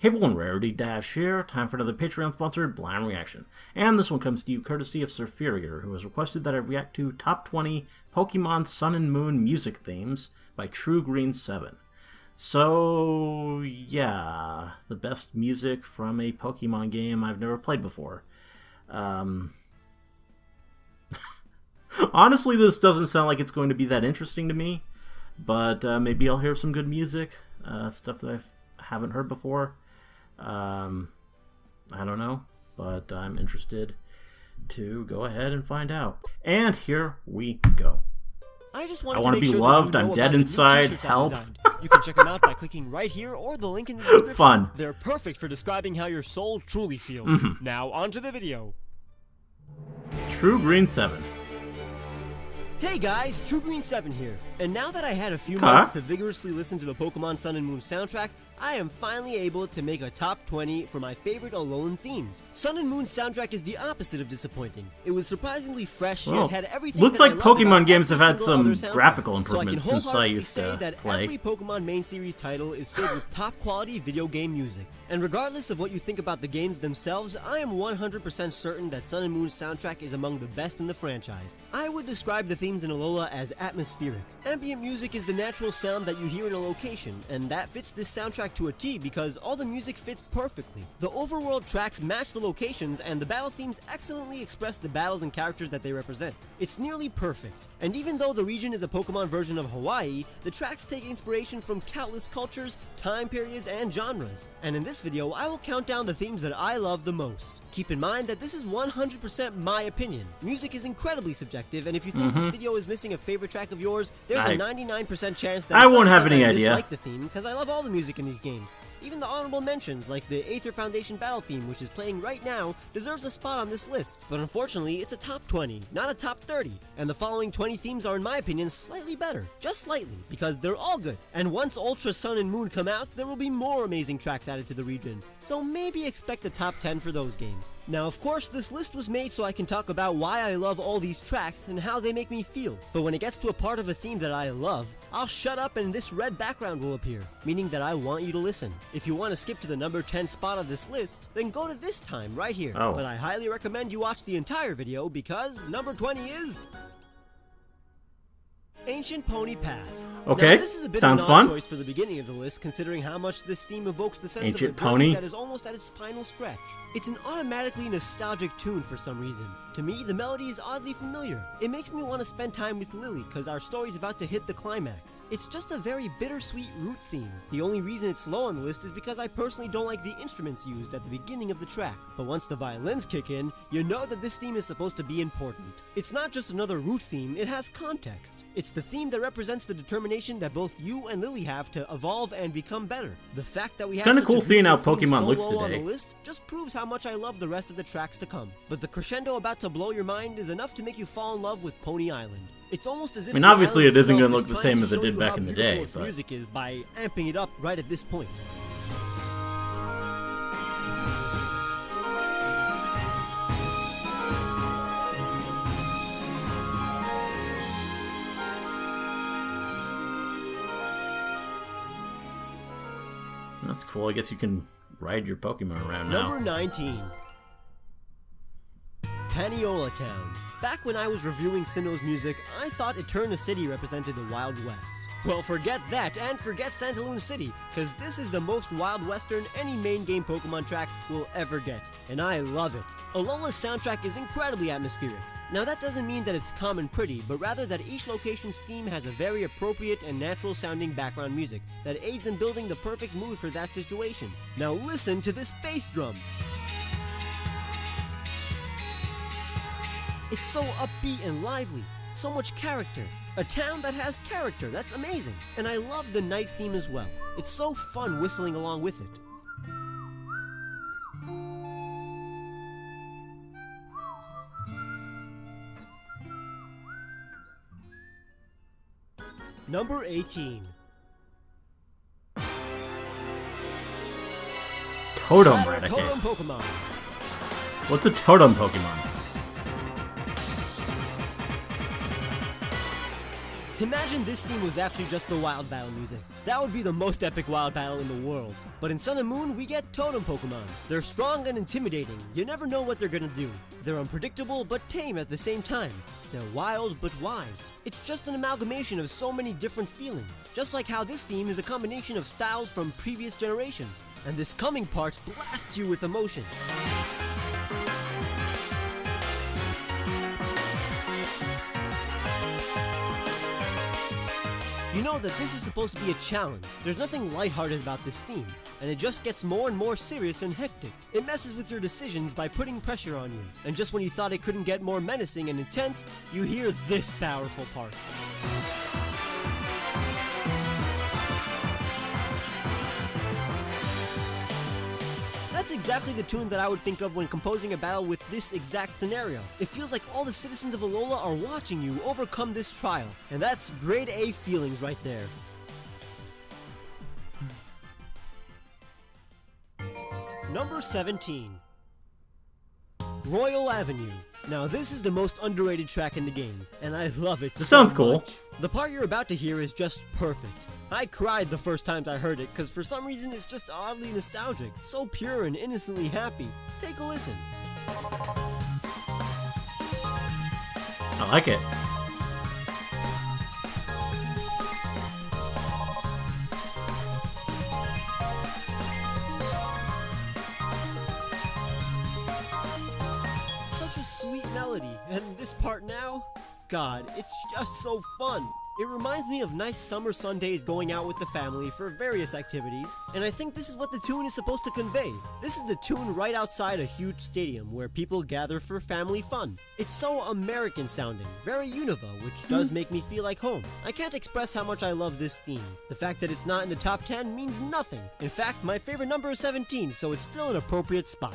Hey everyone, Rarity Dash here. Time for another Patreon-sponsored Blind Reaction. And this one comes to you courtesy of Surferior, who has requested that I react to Top 20 Pokemon Sun and Moon music themes by True Green 7. So, yeah, the best music from a Pokemon game I've never played before. Honestly, this doesn't sound like it's going to be that interesting to me, but maybe I'll hear some good music, stuff that I haven't heard before. I don't know, but I'm interested to go ahead and find out. And here we go. I want to be loved. I'm dead inside. Help. You can check them out by clicking right here or the link in the description. Fun. They're perfect for describing how your soul truly feels. Now on to the video. True Green 7. Hey guys, True Green 7 here. And now that I had a few months to vigorously listen to the Pokemon Sun and Moon soundtrack, I am finally able to make a top 20 for my favorite Alolan themes. Sun and Moon soundtrack is the opposite of disappointing. It was surprisingly fresh, yet had everything. Looks like Pokemon games have had some soundtrack. graphical improvements since I used to play. Every Pokemon main series title is filled with top quality video game music. And regardless of what you think about the games themselves, I am 100% certain that Sun and Moon's soundtrack is among the best in the franchise. I would describe the themes in Alola as atmospheric. Ambient music is the natural sound that you hear in a location, and that fits this soundtrack to a T because all the music fits perfectly. The overworld tracks match the locations, and the battle themes excellently express the battles and characters that they represent. It's nearly perfect. And even though the region is a Pokemon version of Hawaii, the tracks take inspiration from countless cultures, time periods, and genres. And in this video, I will count down the themes that I love the most. Keep in mind that this is 100% my opinion. Music is incredibly subjective, and if you think this video is missing a favorite track of yours, there's a 99% chance that I won't have any idea. I dislike the theme, because I love all the music in these games. Even the honorable mentions, like the Aether Foundation battle theme, which is playing right now, deserves a spot on this list. But unfortunately, it's a top 20, not a top 30. And the following 20 themes are, in my opinion, slightly better. Just slightly, because they're all good. And once Ultra Sun and Moon come out, there will be more amazing tracks added to the region. So maybe expect the top 10 for those games. Now, of course, this list was made so I can talk about why I love all these tracks and how they make me feel. But when it gets to a part of a theme that I love, I'll shut up and this red background will appear, meaning that I want you to listen. If you want to skip to the number 10 spot of this list, then go to this time right here. But I highly recommend you watch the entire video because number 20 is Ancient Pony Path. Okay, now, this is a bit sounds of an odd fun. choice for the beginning of the list, considering how much this theme evokes the sense Ancient of the Pony that is almost at its final stretch. It's an automatically nostalgic tune for some reason. To me, the melody is oddly familiar. It makes me want to spend time with Lily, because our story's about to hit the climax. It's just a very bittersweet root theme. The only reason it's low on the list is because I personally don't like the instruments used at the beginning of the track. But once the violins kick in, you know that this theme is supposed to be important. It's not just another root theme, it has context. It's the theme that represents the determination that both you and Lily have to evolve and become better. The fact that we have kind of such cool a seeing how beautiful theme Pokemon so looks low on today. the list just proves how much I love the rest of the tracks to come. But the crescendo about to blow your mind is enough to make you fall in love with Pony Island. It's almost as if obviously it isn't going to look the same as it did back in the day, its but music is by amping it up right at this point. that's cool. I guess you can ride your Pokemon around now. Number 19. Paniyola Town. Back when I was reviewing Sinnoh's music, I thought Eterna City represented the Wild West. Well, forget that, and forget Santaluna City, because this is the most Wild Western any main game Pokemon track will ever get, and I love it. Alola's soundtrack is incredibly atmospheric. Now that doesn't mean that it's calm and pretty, but rather that each location's theme has a very appropriate and natural sounding background music that aids in building the perfect mood for that situation. Now listen to this bass drum. It's so upbeat and lively, so much character. A town that has character, that's amazing. And I love the night theme as well. It's so fun whistling along with it. Number 18. Totem Totem Raticate. Pokemon. What's a Totem Pokemon? Imagine this theme was actually just the wild battle music. That would be the most epic wild battle in the world. But in Sun and Moon, we get totem Pokemon. They're strong and intimidating. You never know what they're gonna do. They're unpredictable but tame at the same time. They're wild but wise. It's just an amalgamation of so many different feelings. Just like how this theme is a combination of styles from previous generations. And this coming part blasts you with emotion. You know that this is supposed to be a challenge. There's nothing lighthearted about this theme, and it just gets more and more serious and hectic. It messes with your decisions by putting pressure on you, and just when you thought it couldn't get more menacing and intense, you hear this powerful part. That's exactly the tune that I would think of when composing a battle with this exact scenario. It feels like all the citizens of Alola are watching you overcome this trial, and that's grade A feelings right there. Number 17. Royal Avenue. Now this is the most underrated track in the game, and I love it so sounds cool. much. The part you're about to hear is just perfect. I cried the first times I heard it, because for some reason it's just oddly nostalgic, so pure and innocently happy. Take a listen. I like it. Such a sweet melody, and this part now? God, it's just so fun. It reminds me of nice summer Sundays going out with the family for various activities, and I think this is what the tune is supposed to convey. This is the tune right outside a huge stadium where people gather for family fun. It's so American sounding, very Unova, which does make me feel like home. I can't express how much I love this theme. The fact that it's not in the top 10 means nothing. In fact, my favorite number is 17, so it's still an appropriate spot.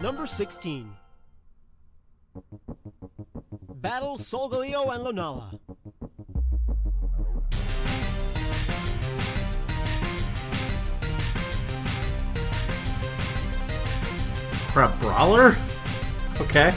Number 16. Battle Solgaleo and Lunala. Crap, Brawler? Okay.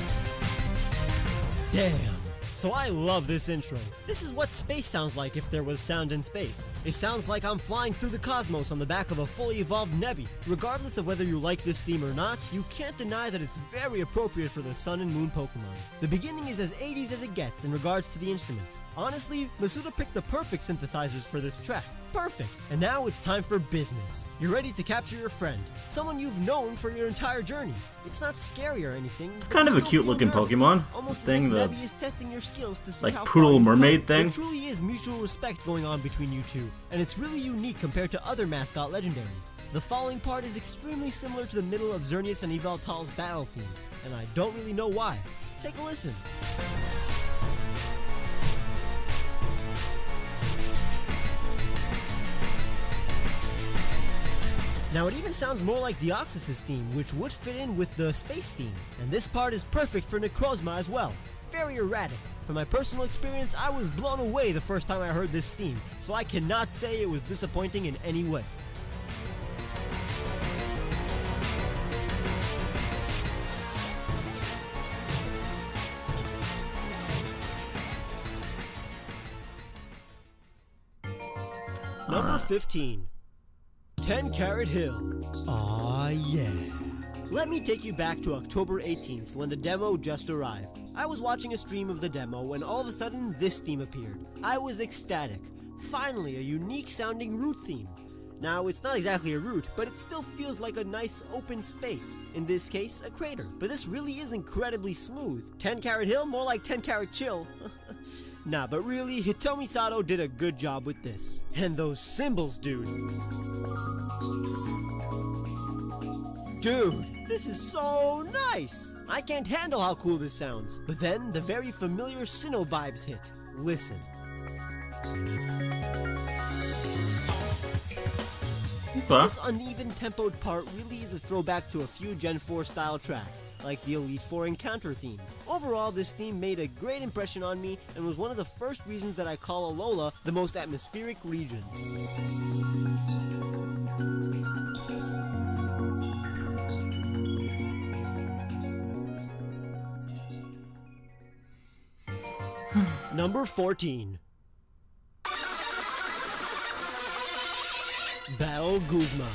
Damn. So I love this intro. This is what space sounds like if there was sound in space. It sounds like I'm flying through the cosmos on the back of a fully evolved Nebby. Regardless of whether you like this theme or not, you can't deny that it's very appropriate for the Sun and Moon Pokemon. The beginning is as 80s as it gets in regards to the instruments. Honestly, Masuda picked the perfect synthesizers for this track. Perfect. And now it's time for business. You're ready to capture your friend, someone you've known for your entire journey. It's not scary or anything. It's kind of a cute looking Pokemon. Almost thing, as if the Nebby is testing your skills to see like how poodle far you've mermaid come. thing. There truly is mutual respect going on between you two, and it's really unique compared to other mascot legendaries. The following part is extremely similar to the middle of Xerneas and Yveltal's battle theme, and I don't really know why. Take a listen. Now it even sounds more like Deoxys' theme, which would fit in with the space theme. And this part is perfect for Necrozma as well. Very erratic. From my personal experience, I was blown away the first time I heard this theme, so I cannot say it was disappointing in any way. Number 15. 10 Carat Hill. Aw yeah. Let me take you back to October 18th when the demo just arrived. I was watching a stream of the demo when all of a sudden this theme appeared. I was ecstatic. Finally, a unique sounding route theme. Now, it's not exactly a route, but it still feels like a nice open space. In this case, a crater. But this really is incredibly smooth. 10 Carat Hill? More like 10 Carat Chill. Nah, but really, Hitomi Sato did a good job with this. And those cymbals, dude. Dude, this is so nice! I can't handle how cool this sounds. But then, the very familiar Sinnoh vibes hit. Listen. This uneven tempoed part really is a throwback to a few Gen 4 style tracks, like the Elite Four Encounter theme. Overall, this theme made a great impression on me and was one of the first reasons that I call Alola the most atmospheric region. Number 14. Battle Guzma.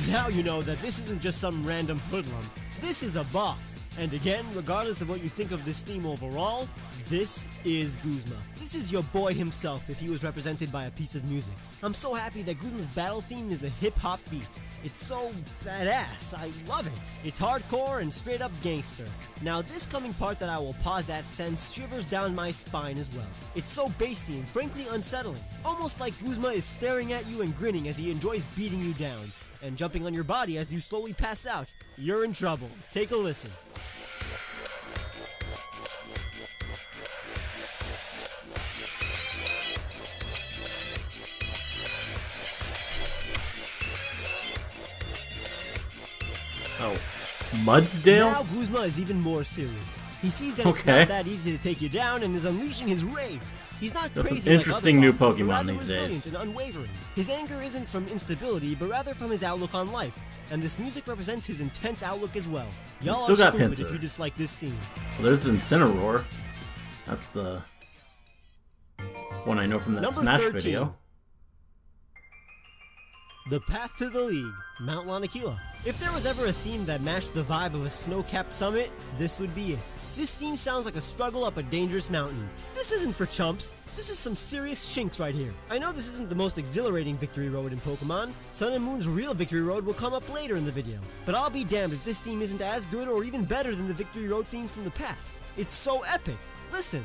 Now you know that this isn't just some random hoodlum. This is a boss. And again, regardless of what you think of this theme overall, this is Guzma. This is your boy himself if he was represented by a piece of music. I'm so happy that Guzma's battle theme is a hip-hop beat. It's so badass. I love it. It's hardcore and straight up gangster. Now this coming part that I will pause at sends shivers down my spine as well. It's so bassy and frankly unsettling. Almost like Guzma is staring at you and grinning as he enjoys beating you down and jumping on your body as you slowly pass out. You're in trouble. Take a listen. Oh, Mudsdale? Now Guzma is even more serious. He sees that it's not that easy to take you down and is unleashing his rage. He's not That's crazy an like interesting other new bosses, but Pokemon rather these resilient days. and unwavering. His anger isn't from instability, but rather from his outlook on life. And this music represents his intense outlook as well. Y'all are got stupid Pinsir. if you dislike this theme. Well, there's Incineroar. That's the one I know from that Number Smash 13. video. The Path to the League, Mount Lanakila. If there was ever a theme that matched the vibe of a snow-capped summit, this would be it. This theme sounds like a struggle up a dangerous mountain. This isn't for chumps. This is some serious shinks right here. I know this isn't the most exhilarating victory road in Pokemon. Sun and Moon's real victory road will come up later in the video. But I'll be damned if this theme isn't as good or even better than the victory road themes from the past. It's so epic. Listen.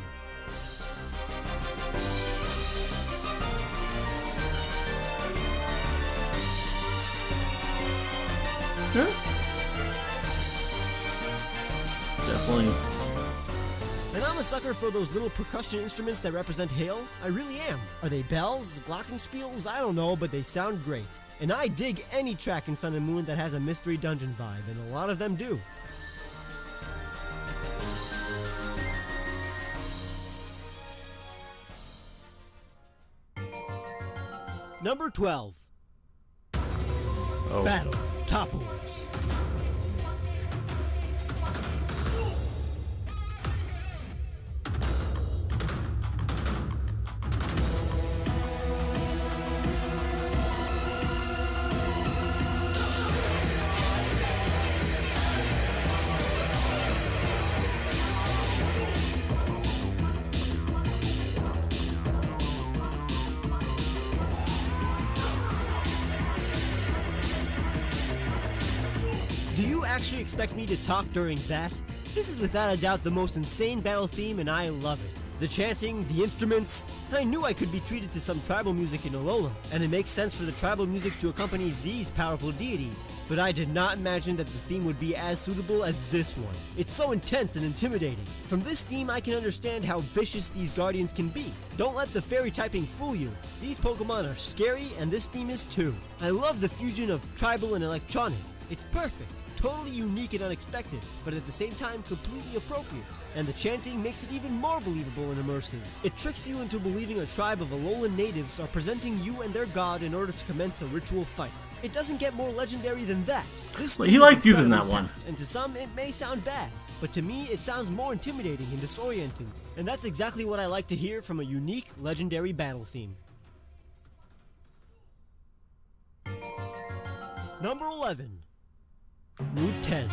Yeah. Definitely. And I'm a sucker for those little percussion instruments that represent hail. I really am. Are they bells, glockenspiels? I don't know, but they sound great. And I dig any track in Sun and Moon that has a mystery dungeon vibe, and a lot of them do. Number 12. Oh. Battle Topos. Do you actually expect me to talk during that? This is without a doubt the most insane battle theme, and I love it. The chanting, the instruments. I knew I could be treated to some tribal music in Alola, and it makes sense for the tribal music to accompany these powerful deities, but I did not imagine that the theme would be as suitable as this one. It's so intense and intimidating. From this theme, I can understand how vicious these guardians can be. Don't let the fairy typing fool you. These Pokemon are scary, and this theme is too. I love the fusion of tribal and electronic. It's perfect. Totally unique and unexpected, but at the same time completely appropriate. And the chanting makes it even more believable and immersive. It tricks you into believing a tribe of Alolan natives are presenting you and their god in order to commence a ritual fight. It doesn't get more legendary than that. This Well, he likes using that one. And to some, it may sound bad, but to me, it sounds more intimidating and disorienting. And that's exactly what I like to hear from a unique, legendary battle theme. Number 11. Route 10.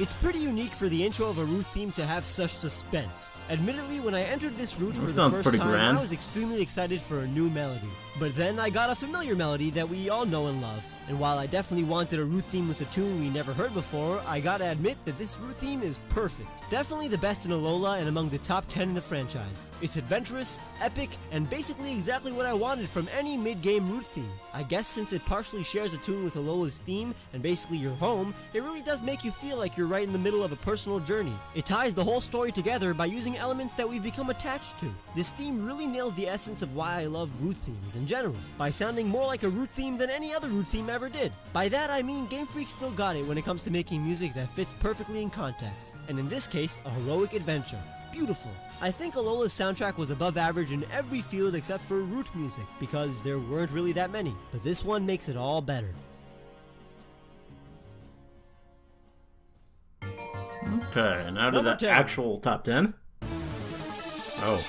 It's pretty unique for the intro of a route theme to have such suspense. Admittedly, when I entered this route for the sounds first pretty time, grand. I was extremely excited for a new melody. But then I got a familiar melody that we all know and love. And while I definitely wanted a route theme with a tune we never heard before, I gotta admit that this route theme is perfect. Definitely the best in Alola and among the top 10 in the franchise. It's adventurous, epic, and basically exactly what I wanted from any mid-game route theme. I guess since it partially shares a tune with Alola's theme and basically your home, it really does make you feel like you're right in the middle of a personal journey. It ties the whole story together by using elements that we've become attached to. This theme really nails the essence of why I love route themes in general, by sounding more like a route theme than any other route theme ever did. By that I mean Game Freak still got it when it comes to making music that fits perfectly in context, and in this case, a heroic adventure. beautiful. I think Alola's soundtrack was above average in every field except for root music, because there weren't really that many, but this one makes it all better. Okay, now to Number the 10. actual top 10. Oh.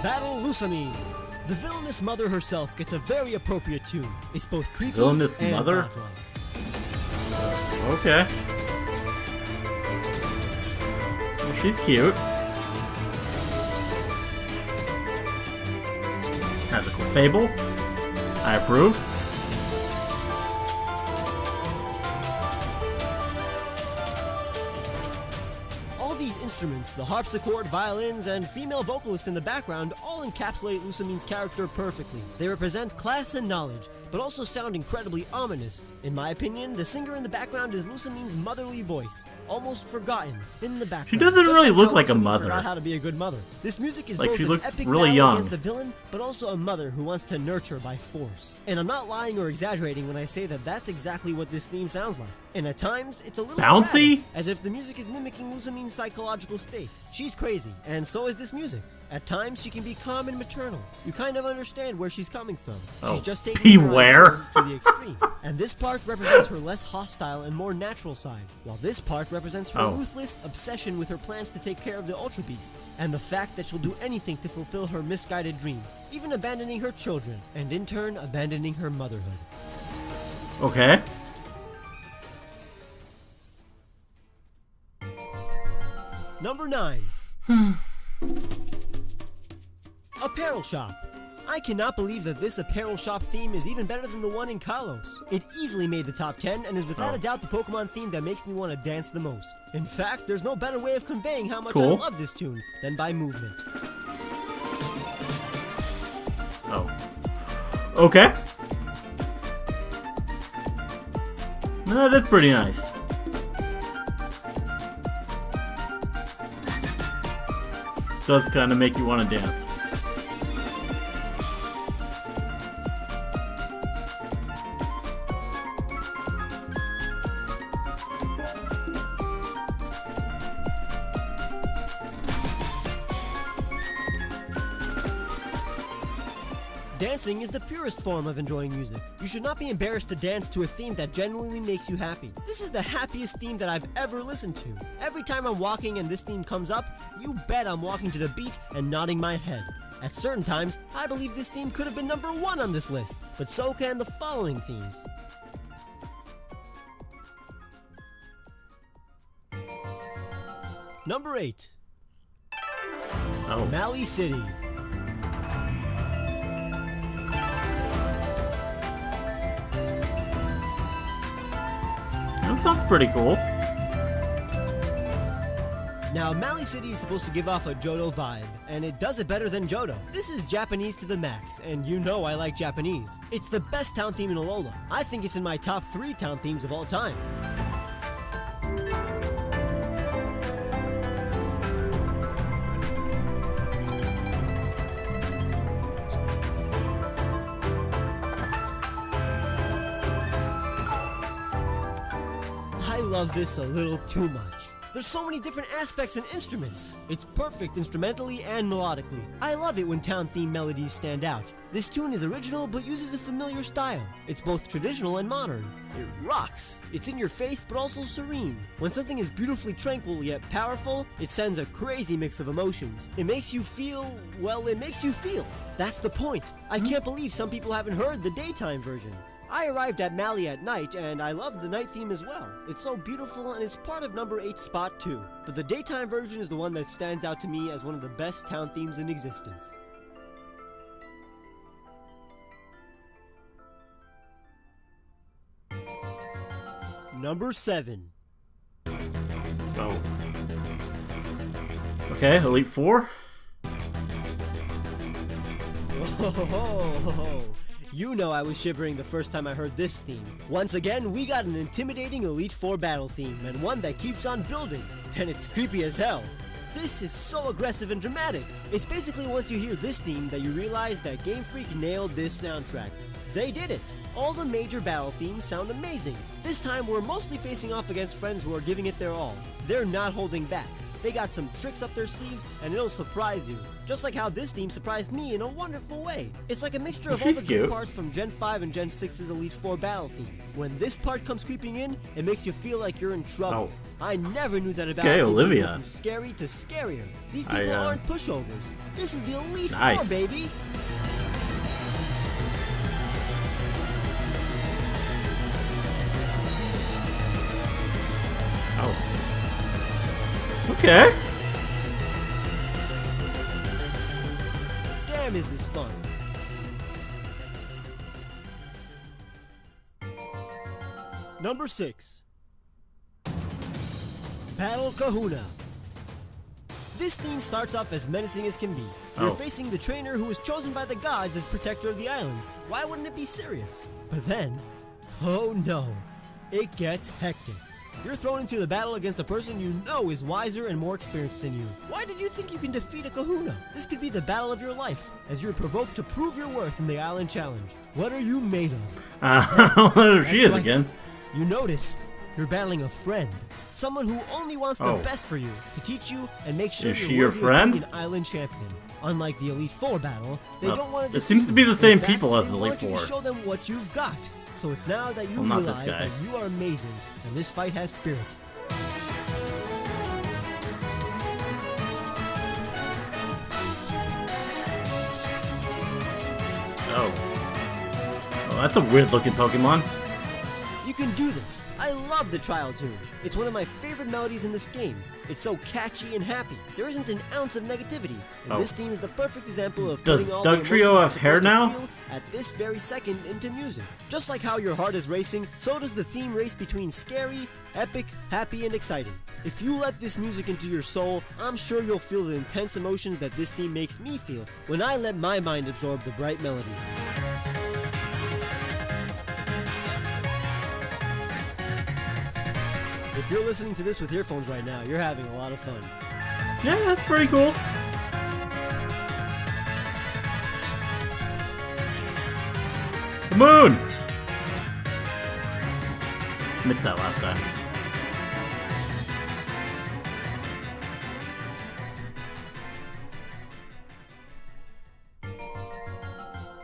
Battle Lusamine. The villainous mother herself gets a very appropriate tune. It's both creepy Villainous and mother? godlike. Okay. Well, she's cute. Has a Clefable. I approve. All these instruments, the harpsichord, violins, and female vocalist in the background all encapsulate Lusamine's character perfectly. They represent class and knowledge, but also sound incredibly ominous. In my opinion, the singer in the background is Lusamine's motherly voice, almost forgotten in the background. She doesn't Just really like look how like a Lusamine mother. forgot how to be a good mother. This music is Like, both she an looks epic really battle young. against a villain, but also a mother who wants to nurture by force. And I'm not lying or exaggerating when I say that that's exactly what this theme sounds like. And at times, it's a little Bouncy? erratic, as if the music is mimicking Lusamine's psychological state. She's crazy, and so is this music. At times, she can be calm and maternal. You kind of understand where she's coming from. Oh, She's just taking her beware. ideals to the extreme. And this part represents her less hostile and more natural side, while this part represents her Oh. ruthless obsession with her plans to take care of the Ultra Beasts, and the fact that she'll do anything to fulfill her misguided dreams, even abandoning her children, and in turn abandoning her motherhood. Okay. Number 9. Apparel Shop. I cannot believe that this apparel shop theme is even better than the one in Kalos. It easily made the top 10 and is without a doubt the Pokemon theme that makes me want to dance the most. In fact, there's no better way of conveying how much I Cool. love this tune than by movement. Oh. Okay. No, that's pretty nice. Does kind of make you want to dance. Dancing is the purest form of enjoying music. You should not be embarrassed to dance to a theme that genuinely makes you happy. This is the happiest theme that I've ever listened to. Every time I'm walking and this theme comes up, you bet I'm walking to the beat and nodding my head. At certain times, I believe this theme could have been number 1 on this list, but so can the following themes. Number 8. Oh. Mali City. That sounds pretty cool. Now, Mali City is supposed to give off a Johto vibe, and it does it better than Johto. This is Japanese to the max, and you know I like Japanese. It's the best town theme in Alola. I think it's in my top 3 town themes of all time. I love this a little too much. There's so many different aspects and instruments. It's perfect instrumentally and melodically. I love it when town theme melodies stand out. This tune is original but uses a familiar style. It's both traditional and modern. It rocks. It's in your face but also serene. When something is beautifully tranquil yet powerful, it sends a crazy mix of emotions. It makes you feel, well, it makes you feel. That's the point. I can't believe some people haven't heard the daytime version. I arrived at Mali at night, and I love the night theme as well. It's so beautiful, and it's part of number 8's spot too. But the daytime version is the one that stands out to me as one of the best town themes in existence. Number 7. Oh. Okay, Elite Four. Oh, you know I was shivering the first time I heard this theme. Once again, we got an intimidating Elite Four battle theme, and one that keeps on building. And it's creepy as hell. This is so aggressive and dramatic. It's basically once you hear this theme that you realize that Game Freak nailed this soundtrack. They did it. All the major battle themes sound amazing. This time we're mostly facing off against friends who are giving it their all. They're not holding back. They got some tricks up their sleeves, and it'll surprise you. Just like how this theme surprised me in a wonderful way. It's like a mixture of all the good parts from Gen 5 and Gen 6's Elite 4 battle theme. When this part comes creeping in, it makes you feel like you're in trouble. I never knew that about Olivia. From scary to scarier. These people aren't pushovers. This is the Elite 4, baby! Okay. Damn, is this fun. Number 6. Battle Kahuna. This theme starts off as menacing as can be. You're facing the trainer who was chosen by the gods as protector of the islands. Why wouldn't it be serious? But then, oh no, it gets hectic. You're thrown into the battle against a person you know is wiser and more experienced than you. Why did you think you can defeat a kahuna? This could be the battle of your life, as you're provoked to prove your worth in the island challenge. What are you made of? There she is again. You notice you're battling a friend. Someone who only wants the best for you, to teach you and make sure you're worthy of being an island champion. Unlike the Elite 4 battle, they don't want to. It seems to be the same people as the Elite 4. They want you to show them what you've got. So it's now that you realize that you are amazing, and this fight has spirit. Oh, that's a weird looking Pokemon. You can do this. I love the Trial Tune. It's one of my favorite melodies in this game. It's so catchy and happy. There isn't an ounce of negativity. And this theme is the perfect example of putting all the Dugtrio have hair now? At this very second into music. Just like how your heart is racing, so does the theme race between scary, epic, happy, and exciting. If you let this music into your soul, I'm sure you'll feel the intense emotions that this theme makes me feel when I let my mind absorb the bright melody. If you're listening to this with earphones right now, you're having a lot of fun. Yeah, that's pretty cool. The moon! Missed that last time.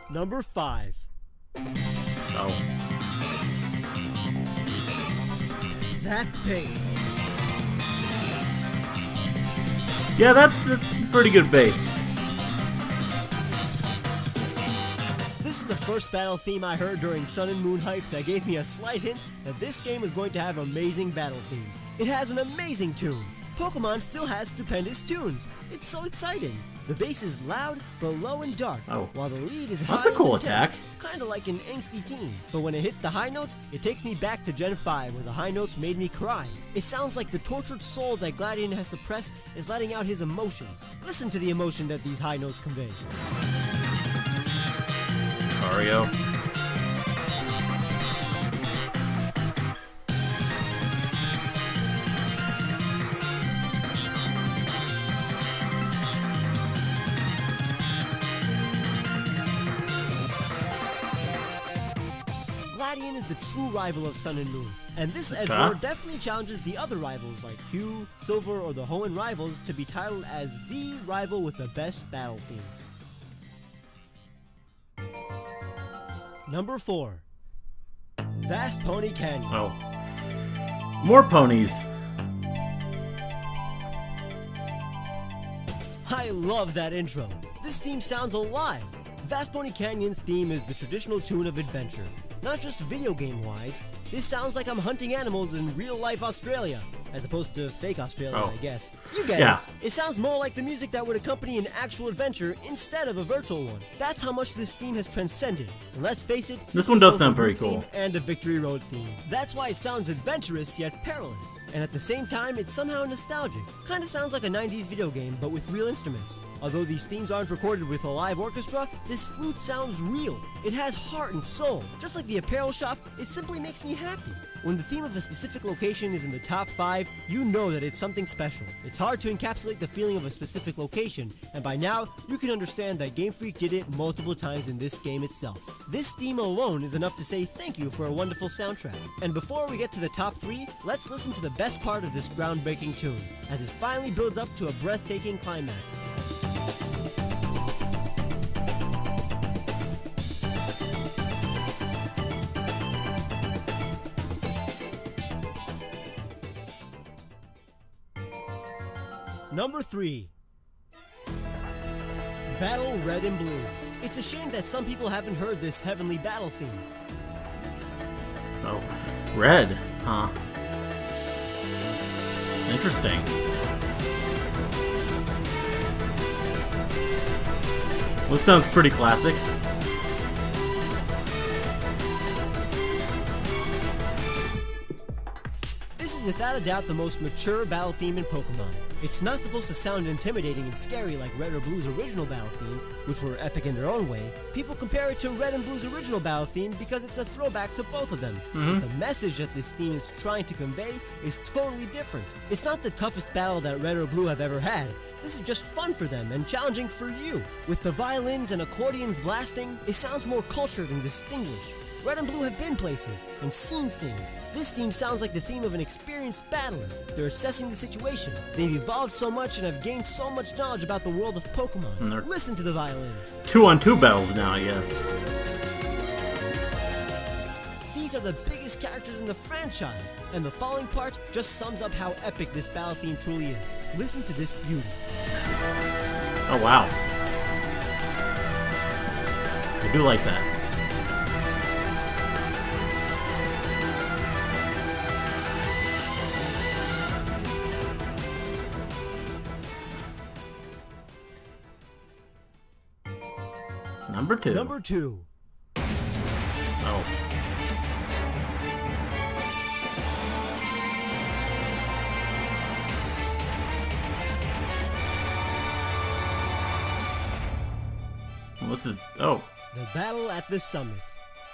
Number 5. Oh. That bass. Yeah, that's a pretty good bass. This is the first battle theme I heard during Sun and Moon hype that gave me a slight hint that this game is going to have amazing battle themes. It has an amazing tune. Pokemon still has stupendous tunes. It's so exciting. The bass is loud, but low and dark, while the lead is high. That's a cool and intense, attack. Kinda like an angsty teen. But when it hits the high notes, it takes me back to Gen 5, where the high notes made me cry. It sounds like the tortured soul that Gladion has suppressed is letting out his emotions. Listen to the emotion that these high notes convey. Mario. Gladion is the true rival of Sun and Moon, and this Edgelord definitely challenges the other rivals like Hue, Silver, or the Hoenn rivals to be titled as the rival with the best battle theme. Number 4. Vast Pony Canyon. Oh. More ponies. I love that intro. This theme sounds alive. Vast Pony Canyon's theme is the traditional tune of adventure. Not just video game wise, this sounds like I'm hunting animals in real life Australia, as opposed to fake Australia, I guess. You get it. It sounds more like the music that would accompany an actual adventure instead of a virtual one. That's how much this theme has transcended. And let's face it, this one does sound pretty cool. And a Victory Road theme. That's why it sounds adventurous yet perilous. And at the same time, it's somehow nostalgic. Kinda sounds like a 90s video game, but with real instruments. Although these themes aren't recorded with a live orchestra, this flute sounds real. It has heart and soul. Just like the apparel shop, it simply makes me happy. When the theme of a specific location is in the top 5, you know that it's something special. It's hard to encapsulate the feeling of a specific location, and by now, you can understand that Game Freak did it multiple times in this game itself. This theme alone is enough to say thank you for a wonderful soundtrack. And before we get to the top 3, let's listen to the best part of this groundbreaking tune, as it finally builds up to a breathtaking climax. Number 3. Battle Red and Blue. It's a shame that some people haven't heard this heavenly battle theme. Oh, red, huh? Interesting. Well, this sounds pretty classic. This is without a doubt the most mature battle theme in Pokemon. It's not supposed to sound intimidating and scary like Red or Blue's original battle themes, which were epic in their own way. People compare it to Red and Blue's original battle theme because it's a throwback to both of them. But the message that this theme is trying to convey is totally different. It's not the toughest battle that Red or Blue have ever had. This is just fun for them and challenging for you. With the violins and accordions blasting, it sounds more cultured and distinguished. Red and Blue have been places and seen things. This theme sounds like the theme of an experienced battler. They're assessing the situation. They've evolved so much and have gained so much knowledge about the world of Pokemon. Listen to the violins. 2-on-2 battles now, yes. These are the biggest characters in the franchise, and the following part just sums up how epic this battle theme truly is. Listen to this beauty. Oh, wow. I do like that. Number 2. Number 2. Oh. Well, this is... Oh. The Battle at the Summit.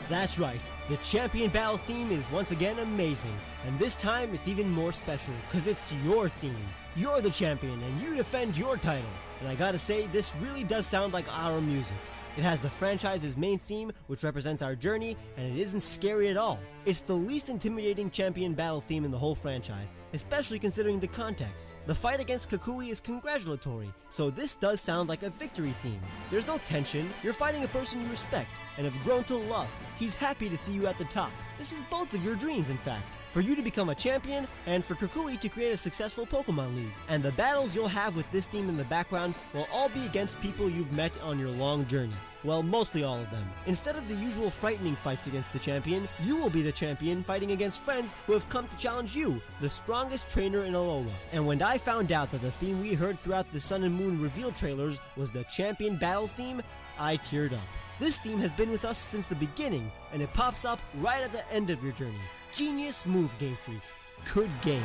That's right, the Champion Battle theme is once again amazing, and this time it's even more special, because it's your theme. You're the champion, and you defend your title. And I gotta say, this really does sound like our music. It has the franchise's main theme, which represents our journey, and it isn't scary at all. It's the least intimidating champion battle theme in the whole franchise, especially considering the context. The fight against Kukui is congratulatory, so this does sound like a victory theme. There's no tension, you're fighting a person you respect, and have grown to love. He's happy to see you at the top. This is both of your dreams, in fact. For you to become a champion, and for Kukui to create a successful Pokemon League. And the battles you'll have with this theme in the background will all be against people you've met on your long journey. Well, mostly all of them. Instead of the usual frightening fights against the champion, you will be the champion fighting against friends who have come to challenge you, the strongest trainer in Alola. And when I found out that the theme we heard throughout the Sun and Moon reveal trailers was the champion battle theme, I teared up. This theme has been with us since the beginning, and it pops up right at the end of your journey. Genius move, Game Freak. Good game.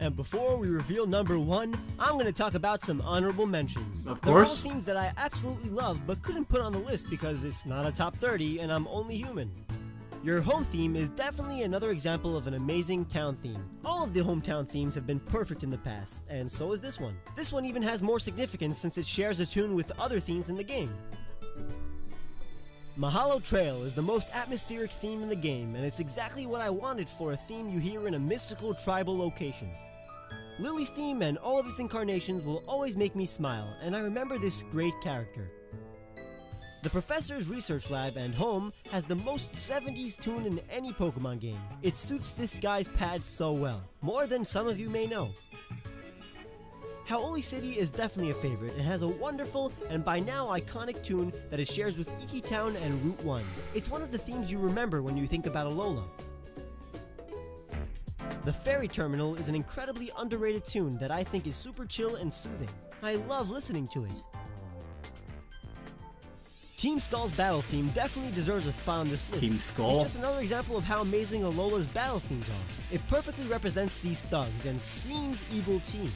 And before we reveal number 1, I'm going to talk about some honorable mentions. Of They're all course. themes that I absolutely love but couldn't put on the list because it's not a top 30 and I'm only human. Your home theme is definitely another example of an amazing town theme. All of the hometown themes have been perfect in the past, and so is this one. This one even has more significance since it shares a tune with other themes in the game. Mahalo Trail is the most atmospheric theme in the game, and it's exactly what I wanted for a theme you hear in a mystical tribal location. Lily's theme and all of its incarnations will always make me smile, and I remember this great character. The Professor's Research Lab and home has the most 70s tune in any Pokemon game. It suits this guy's pad so well, more than some of you may know. Hau'oli City is definitely a favorite and has a wonderful and by now iconic tune that it shares with Iki Town and Route 1. It's one of the themes you remember when you think about Alola. The Fairy Terminal is an incredibly underrated tune that I think is super chill and soothing. I love listening to it. Team Skull's battle theme definitely deserves a spot on this list. Team Skull? It's just another example of how amazing Alola's battle themes are. It perfectly represents these thugs and screams evil team.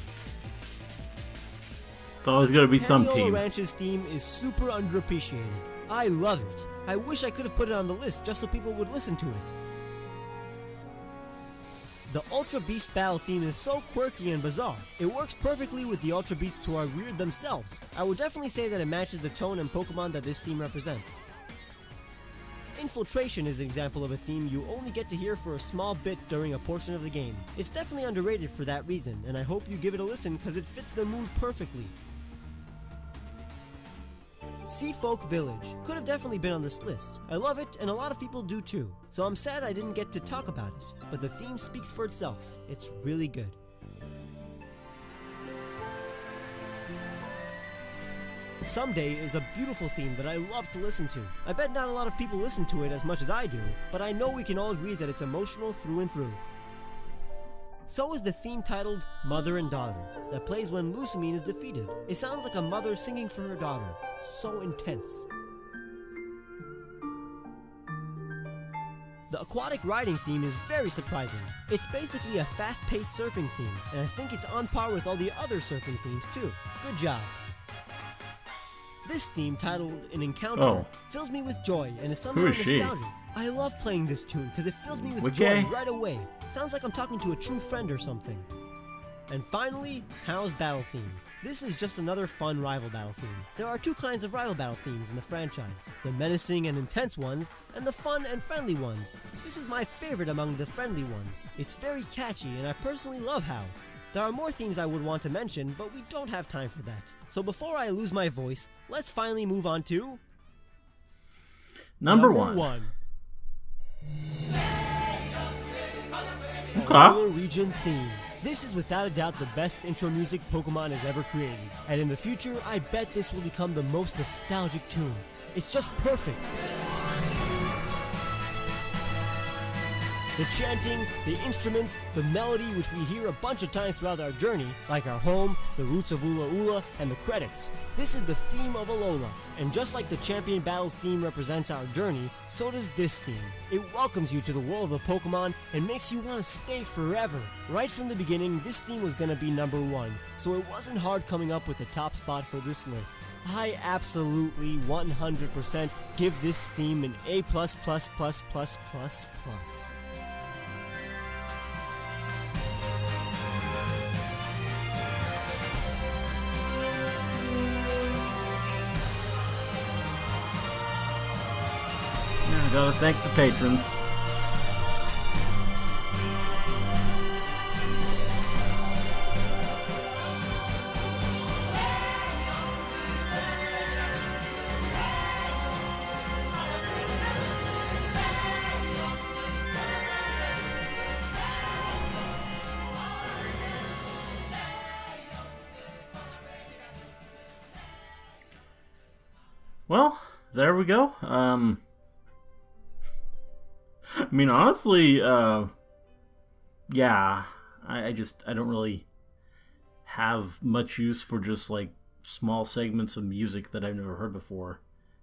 It's always gonna be some Camiola team. Ranch's theme is super underappreciated. I love it. I wish I could have put it on the list just so people would listen to it. The Ultra Beast battle theme is so quirky and bizarre. It works perfectly with the Ultra Beasts who are weird themselves. I would definitely say that it matches the tone and Pokemon that this theme represents. Infiltration is an example of a theme you only get to hear for a small bit during a portion of the game. It's definitely underrated for that reason, and I hope you give it a listen because it fits the mood perfectly. Seafolk Village could have definitely been on this list. I love it, and a lot of people do too, so I'm sad I didn't get to talk about it, but the theme speaks for itself. It's really good. Someday is a beautiful theme that I love to listen to. I bet not a lot of people listen to it as much as I do, but I know we can all agree that it's emotional through and through. So is the theme titled Mother and Daughter, that plays when Lusamine is defeated. It sounds like a mother singing for her daughter. So intense. The aquatic riding theme is very surprising. It's basically a fast-paced surfing theme, and I think it's on par with all the other surfing themes too. Good job. This theme, titled An Encounter, fills me with joy and is somehow nostalgic. I love playing this tune because it fills me with joy right away. Sounds like I'm talking to a true friend or something. And finally, How's battle theme. This is just another fun rival battle theme. There are two kinds of rival battle themes in the franchise. The menacing and intense ones, and the fun and friendly ones. This is my favorite among the friendly ones. It's very catchy and I personally love How. There are more themes I would want to mention, but we don't have time for that. So before I lose my voice, let's finally move on to... Number one. Alola Region theme. This is without a doubt the best intro music Pokemon has ever created. And in the future, I bet this will become the most nostalgic tune. It's just perfect. The chanting, the instruments, the melody which we hear a bunch of times throughout our journey, like our home, the roots of Ula Ula, and the credits. This is the theme of Alola, and just like the Champion Battles theme represents our journey, so does this theme. It welcomes you to the world of Pokemon and makes you want to stay forever. Right from the beginning, this theme was gonna be number one, so it wasn't hard coming up with the top spot for this list. I absolutely 100% give this theme an A+++++++. I gotta thank the patrons. Well, there we go. I mean, honestly, yeah, I don't really have much use for just, like, small segments of music that I've never heard before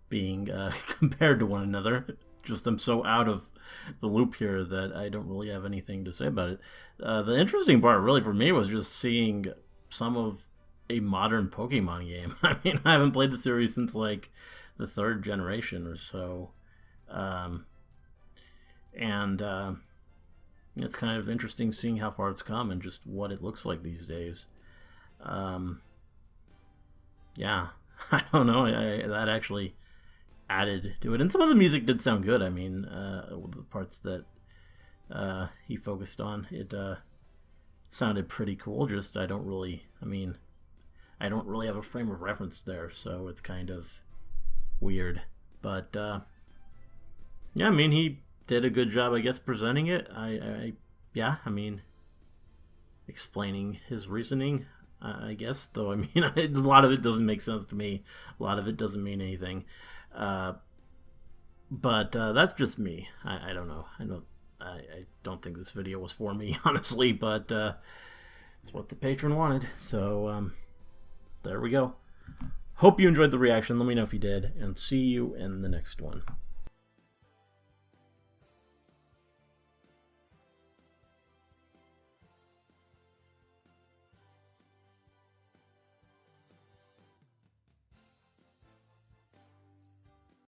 being compared to one another. Just, I'm so out of the loop here that I don't really have anything to say about it. The interesting part, really, for me was just seeing some of a modern Pokemon game. I mean, I haven't played the series since, like, the third generation or so. And it's kind of interesting seeing how far it's come and just what it looks like these days. Yeah, I don't know. That actually added to it. And some of the music did sound good. I mean, the parts that he focused on, it sounded pretty cool. Just, I don't really have a frame of reference there, so it's kind of weird. But, yeah, I mean, he did a good job, I guess, presenting it. Explaining his reasoning, I guess. Though, I mean, a lot of it doesn't make sense to me. A lot of it doesn't mean anything. But that's just me. I don't know. I don't think this video was for me, honestly, but it's what the patron wanted. So there we go. Hope you enjoyed the reaction. Let me know if you did, and see you in the next one.